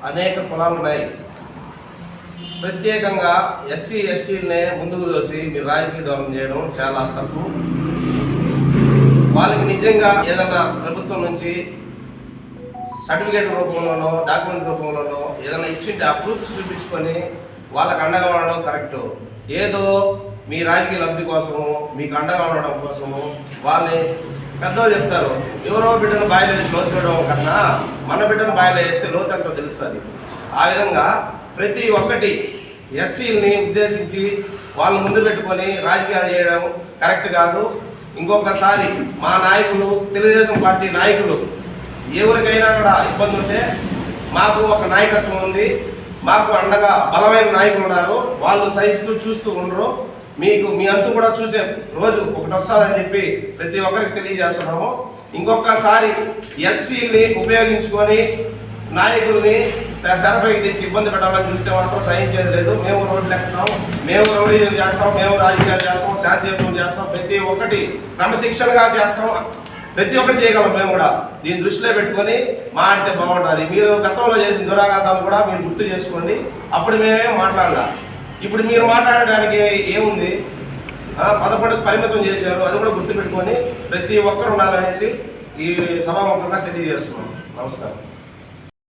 అనేక కులాలు ఉన్నాయి. ప్రత్యేకంగా ఎస్సీ ఎస్టీలనే ముందుకు దోసి మీరు రాజకీయ దూరం చేయడం చాలా తప్పు. వాళ్ళకి నిజంగా ఏదన్నా ప్రభుత్వం నుంచి సర్టిఫికేట్ రూపంలోనో డాక్యుమెంట్ రూపంలోనో ఏదైనా ఇచ్చింటే ఆ ప్రూఫ్స్ చూపించుకొని వాళ్ళకి అండగా ఉండడం కరెక్టు. ఏదో మీ రాజకీయ లబ్ధి కోసము మీకు అండగా ఉండడం కోసము వాళ్ళని పెద్దలు చెప్తారు, ఎవరో బిడ్డను బాయిలో వేసి లోతు పెట్టడం కన్నా మన బిడ్డను బాయిలో వేస్తే లోతు అంటో తెలుస్తుంది. ఆ విధంగా ప్రతి ఒక్కటి ఎస్సీలని ఉద్దేశించి వాళ్ళని ముందు పెట్టుకొని రాజకీయాలు చేయడం కరెక్ట్ కాదు. ఇంకొకసారి మా నాయకులు, తెలుగుదేశం పార్టీ నాయకులు ఎవరికైనా కూడా ఇబ్బంది ఉంటే మాకు ఒక నాయకత్వం ఉంది, మాకు అండగా బలమైన నాయకులు ఉన్నారు. వాళ్ళు సైజులు చూస్తూ ఉండరు. మీకు మీ అంతు కూడా చూసే రోజు ఒకటి వస్తుందని చెప్పి ప్రతి ఒక్కరికి తెలియజేస్తున్నాము. ఇంకొకసారి ఎస్సీని ఉపయోగించుకొని నాయకుల్ని తెరపైకి తెచ్చి ఇబ్బంది పెట్టాలని చూస్తే మాత్రం సహించేది లేదు. మేము రోడ్లు ఎక్కుతాం, మేము రౌడీలు చేస్తాం, మేము రాజకీయాలు చేస్తాం, శాంతియుతం చేస్తాం, ప్రతి ఒక్కటి క్రమశిక్షణగా చేస్తాం, ప్రతి ఒక్కటి చేయగలం. మేము కూడా దీన్ని దృష్టిలో పెట్టుకొని మాట్లాడితే బాగుంటుంది. మీరు గతంలో చేసిన దురాఘాతాలు కూడా మీరు గుర్తు చేసుకోండి, అప్పుడు మేమేం మాట్లాడాల. ఇప్పుడు మీరు మాట్లాడడానికి ఏముంది? 11కు పరిమితం చేశారు, అది కూడా గుర్తుపెట్టుకొని ప్రతి ఒక్కరు ఉండాలనేసి ఈ సభాముఖంగా తెలియజేస్తున్నాం. నమస్కారం.